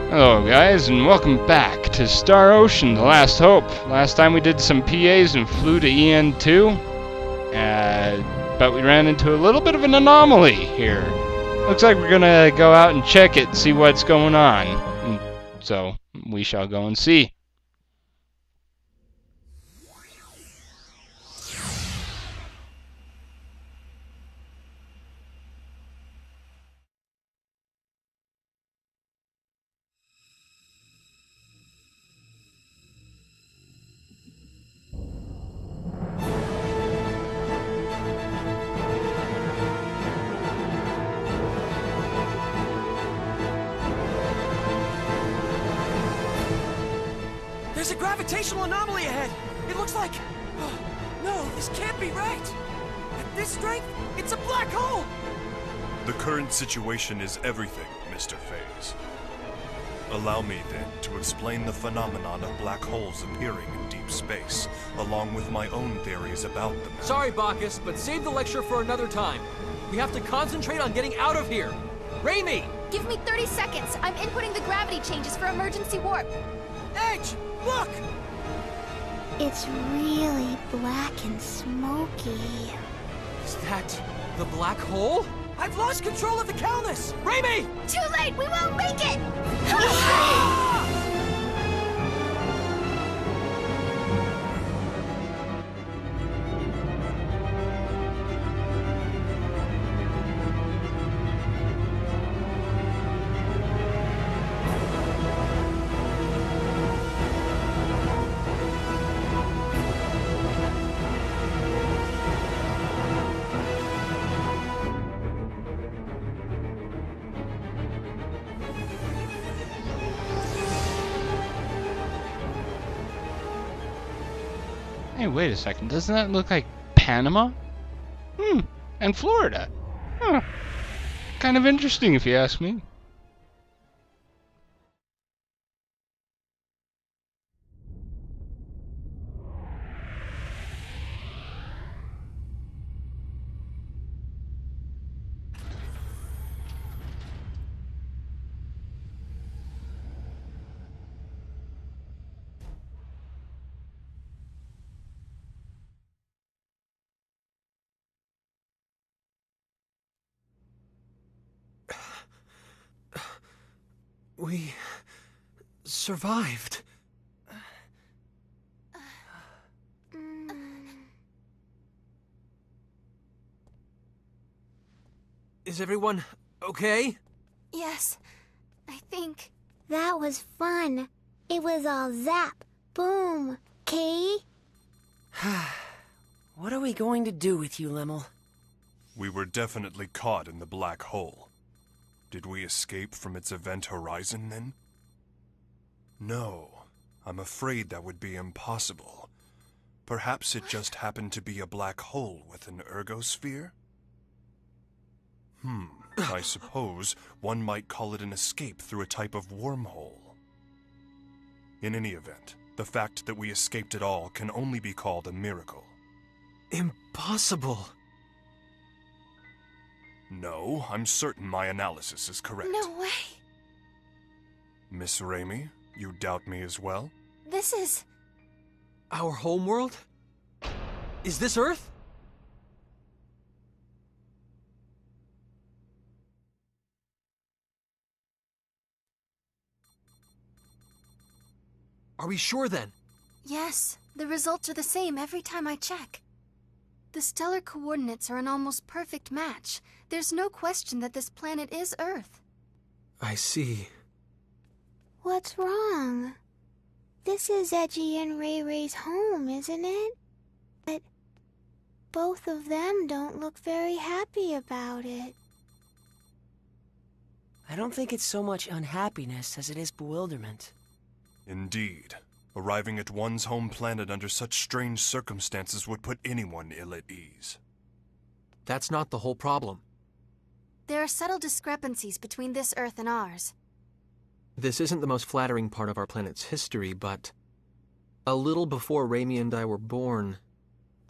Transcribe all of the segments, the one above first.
Hello guys, and welcome back to Star Ocean, The Last Hope. Last time we did some PAs and flew to EN2, but we ran into a little bit of an anomaly here. Looks like we're gonna go out and check it and see what's going on. And so, we shall go and see. There's a gravitational anomaly ahead! It looks like... Oh, no, this can't be right! At this strength, it's a black hole! The current situation is everything, Mr. Phase. Allow me, then, to explain the phenomenon of black holes appearing in deep space, along with my own theories about them. Sorry, Bacchus, but save the lecture for another time. We have to concentrate on getting out of here! Raimi! Give me 30 seconds. I'm inputting the gravity changes for emergency warp. Edge! Look! It's really black and smoky. Is that the black hole? I've lost control of the Calnus! Raimi! Too late! We won't make it! Hey, wait a second. Doesn't that look like Panama? And Florida. Huh. Kind of interesting if you ask me. We... survived. Is everyone okay? Yes, I think. That was fun. It was all zap, boom, Kay? What are we going to do with you, Lemmel? We were definitely caught in the black hole. Did we escape from its event horizon, then? No, I'm afraid that would be impossible. Perhaps it just happened to be a black hole with an ergosphere? I suppose one might call it an escape through a type of wormhole. In any event, the fact that we escaped at all can only be called a miracle. Impossible. No, I'm certain my analysis is correct. No way. Miss Raimi, you doubt me as well? This is... Our homeworld? Is this Earth? Are we sure then? Yes, the results are the same every time I check. The stellar coordinates are an almost perfect match. There's no question that this planet is Earth. I see. What's wrong? This is Edgy and Ray Ray's home, isn't it? But both of them don't look very happy about it. I don't think it's so much unhappiness as it is bewilderment. Indeed. Arriving at one's home planet under such strange circumstances would put anyone ill at ease. That's not the whole problem. There are subtle discrepancies between this Earth and ours. This isn't the most flattering part of our planet's history, but a little before Raimi and I were born,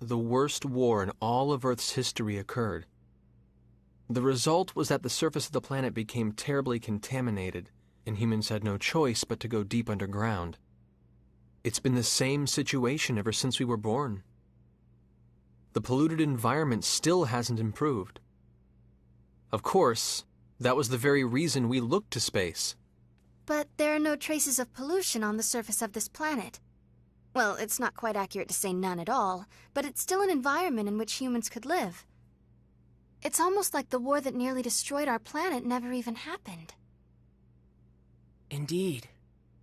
the worst war in all of Earth's history occurred. The result was that the surface of the planet became terribly contaminated, and humans had no choice but to go deep underground. It's been the same situation ever since we were born. The polluted environment still hasn't improved. Of course, that was the very reason we looked to space. But there are no traces of pollution on the surface of this planet. Well, it's not quite accurate to say none at all, but it's still an environment in which humans could live. It's almost like the war that nearly destroyed our planet never even happened. Indeed.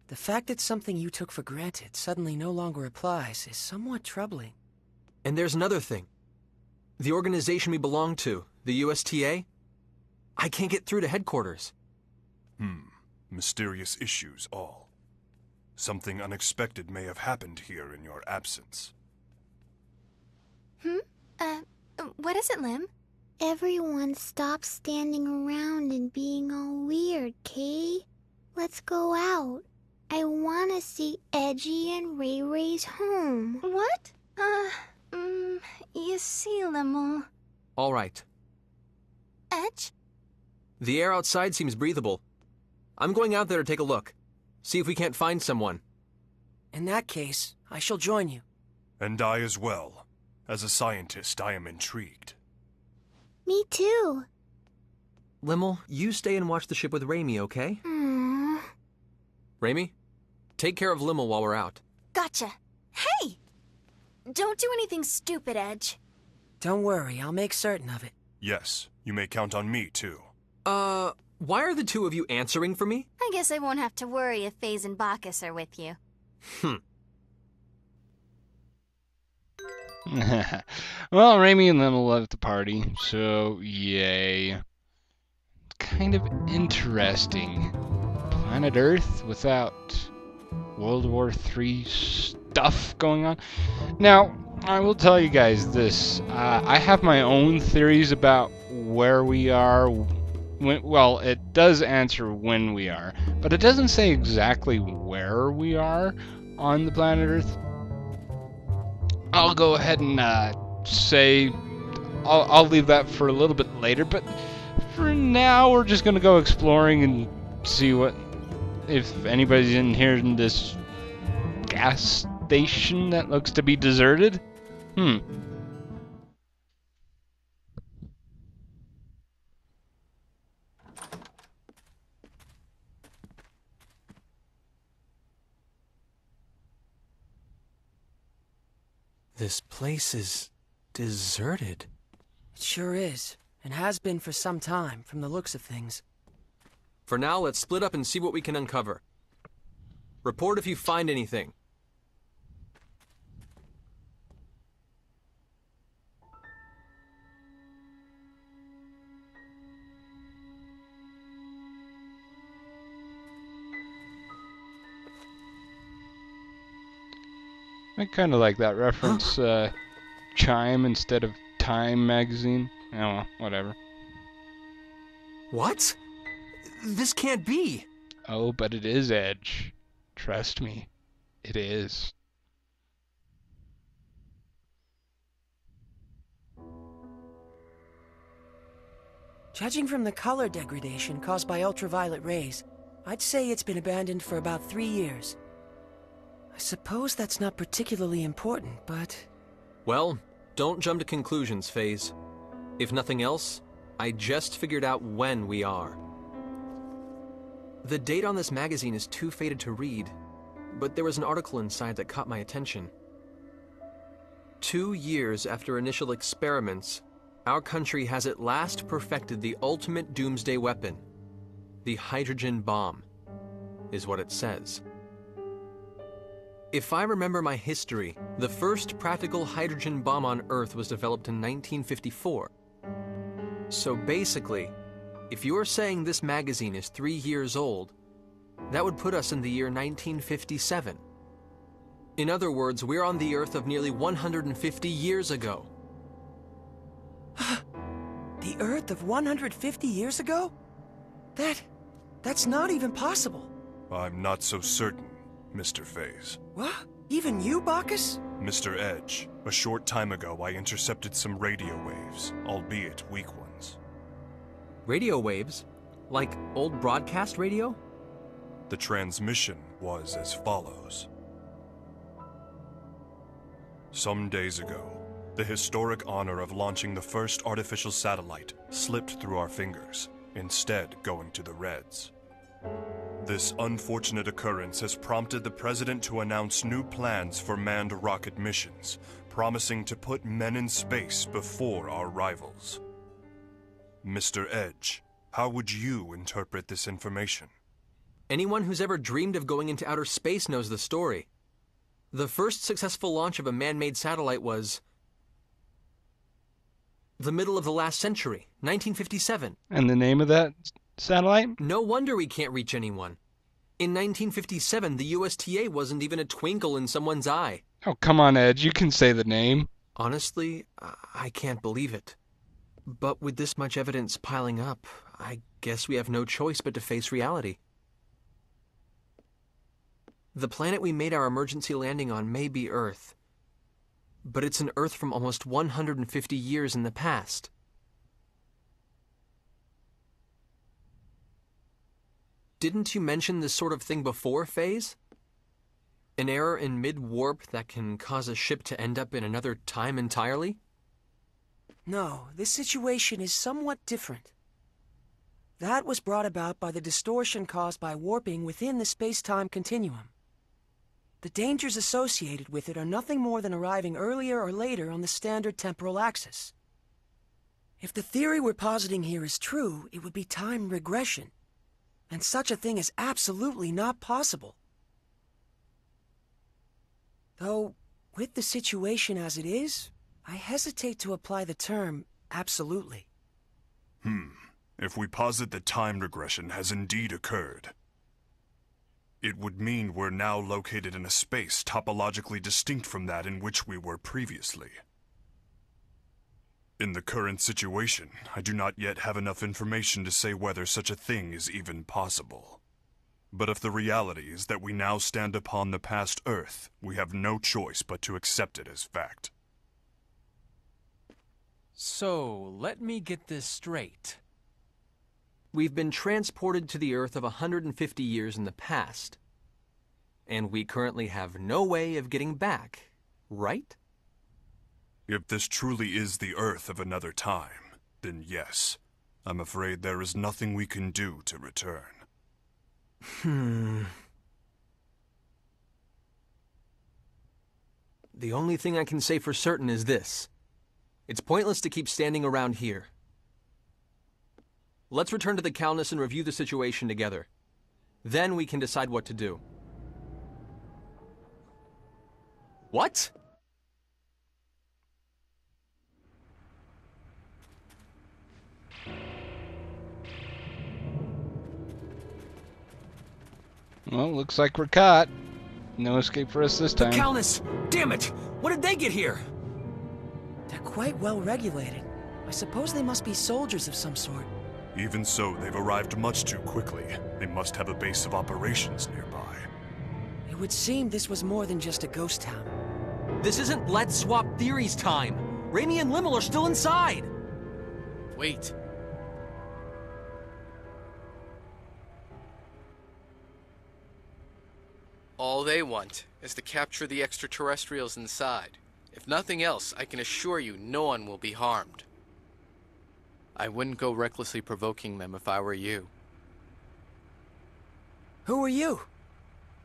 The fact that something you took for granted suddenly no longer applies is somewhat troubling. And there's another thing. The organization we belong to, the USTA, I can't get through to headquarters. Mysterious issues all. Something unexpected may have happened here in your absence. What is it, Lim? Everyone stop standing around and being all weird, Kay. Let's go out. I want to see Edgy and Ray Ray's home. What? You see, Limmel. All right. Edge? The air outside seems breathable. I'm going out there to take a look. See if we can't find someone. In that case, I shall join you. And I as well. As a scientist, I am intrigued. Me too. Limmel, you stay and watch the ship with Raimi, okay? Raimi, take care of Limmel while we're out. Gotcha. Hey! Don't do anything stupid, Edge. Don't worry, I'll make certain of it. Yes, you may count on me, too. Why are the two of you answering for me? I guess I won't have to worry if Faze and Bacchus are with you. Well, Raimi and Limmel left the party, so yay. Kind of interesting. Planet Earth without World War III stuff going on. Now, I will tell you guys this. I have my own theories about where we are. Well, it does answer when we are, but it doesn't say exactly where we are on the planet Earth. I'll go ahead and say I'll leave that for a little bit later, but for now we're just gonna go exploring and see if anybody's in here in this gas station that looks to be deserted. This place is deserted. It sure is, and has been for some time, from the looks of things. For now, let's split up and see what we can uncover. Report if you find anything. I kind of like that reference, Chime instead of Time magazine. Oh, well, whatever. What? This can't be. Oh, but it is, Edge. Trust me, it is. Judging from the color degradation caused by ultraviolet rays, I'd say it's been abandoned for about 3 years. I suppose that's not particularly important, but... Well, don't jump to conclusions, Faze. If nothing else, I just figured out when we are. The date on this magazine is too faded to read, but there was an article inside that caught my attention. 2 years after initial experiments, our country has at last perfected the ultimate doomsday weapon. The hydrogen bomb, is what it says. If I remember my history, the first practical hydrogen bomb on Earth was developed in 1954. So basically, if you're saying this magazine is 3 years old, that would put us in the year 1957. In other words, we're on the Earth of nearly 150 years ago. The Earth of 150 years ago? That's not even possible. I'm not so certain, Mr. Faze. What? Even you, Bacchus? Mr. Edge, a short time ago I intercepted some radio waves, albeit weak ones. Radio waves? Like old broadcast radio? The transmission was as follows. Some days ago, the historic honor of launching the first artificial satellite slipped through our fingers, instead going to the Reds. This unfortunate occurrence has prompted the President to announce new plans for manned rocket missions, promising to put men in space before our rivals. Mr. Edge, how would you interpret this information? Anyone who's ever dreamed of going into outer space knows the story. The first successful launch of a man-made satellite was the middle of the last century, 1957. And the name of that satellite? No wonder we can't reach anyone. In 1957, the USTA wasn't even a twinkle in someone's eye. Oh, come on, Edge. You can say the name. Honestly, I can't believe it. But with this much evidence piling up, I guess we have no choice but to face reality. The planet we made our emergency landing on may be Earth, but it's an Earth from almost 150 years in the past. Didn't you mention this sort of thing before, Phase? An error in mid-warp that can cause a ship to end up in another time entirely? No, this situation is somewhat different. That was brought about by the distortion caused by warping within the space-time continuum. The dangers associated with it are nothing more than arriving earlier or later on the standard temporal axis. If the theory we're positing here is true, it would be time regression. And such a thing is absolutely not possible. Though, with the situation as it is, I hesitate to apply the term absolutely. If we posit that time regression has indeed occurred, it would mean we're now located in a space topologically distinct from that in which we were previously. In the current situation, I do not yet have enough information to say whether such a thing is even possible. But if the reality is that we now stand upon the past Earth, we have no choice but to accept it as fact. So, let me get this straight. We've been transported to the Earth of 150 years in the past. And we currently have no way of getting back, right? If this truly is the Earth of another time, then yes, I'm afraid there is nothing we can do to return. The only thing I can say for certain is this. It's pointless to keep standing around here. Let's return to the Calnus and review the situation together. Then we can decide what to do. What? Well, looks like we're caught. No escape for us this The time. Calnus! Damn it! When did they get here? They're quite well regulated. I suppose they must be soldiers of some sort. Even so, they've arrived much too quickly. They must have a base of operations nearby. It would seem this was more than just a ghost town. This isn't Let's Swap Theories time. Raimi and Limmel are still inside. Wait. All they want is to capture the extraterrestrials inside. If nothing else, I can assure you no one will be harmed. I wouldn't go recklessly provoking them if I were you. Who are you?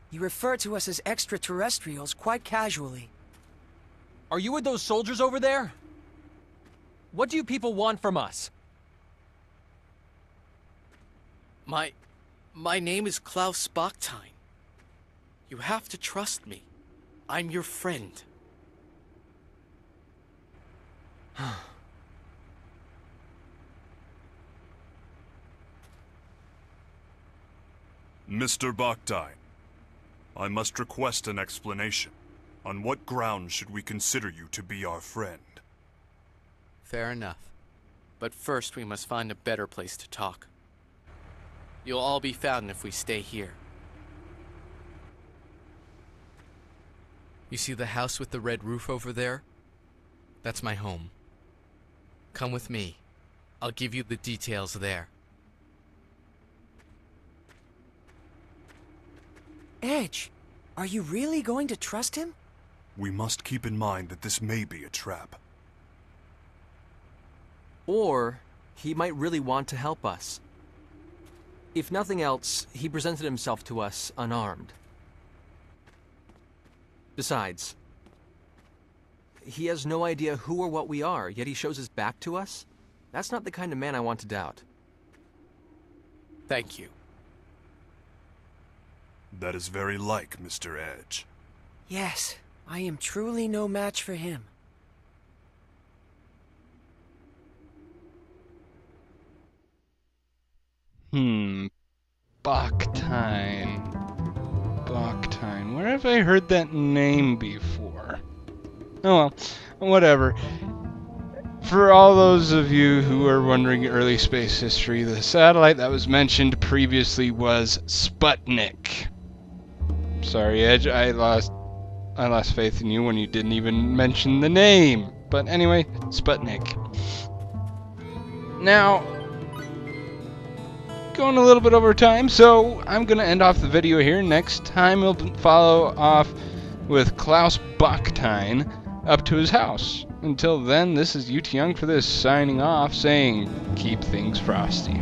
You refer to us as extraterrestrials quite casually. Are you with those soldiers over there? What do you people want from us? My name is Klaus Bachstein. You have to trust me. I'm your friend. Mr. Bachstein, I must request an explanation. On what grounds should we consider you to be our friend? Fair enough. But first we must find a better place to talk. You'll all be found if we stay here. You see the house with the red roof over there? That's my home. Come with me. I'll give you the details there. Edge, are you really going to trust him? We must keep in mind that this may be a trap. Or he might really want to help us. If nothing else, he presented himself to us unarmed. Besides, he has no idea who or what we are, yet he shows his back to us? That's not the kind of man I want to doubt. Thank you. That is very like Mr. Edge. Yes, I am truly no match for him. Bactine. Bactine. Where have I heard that name before? Oh well, whatever. For all those of you who are wondering early space history, the satellite that was mentioned previously was Sputnik. Sorry, Edge, I lost faith in you when you didn't even mention the name. But anyway, Sputnik. Now, going a little bit over time, so I'm going to end off the video here. Next time we'll follow off with Klaus Bactine up to his house. Until then, this is UT Young for this, signing off, saying, keep things frosty.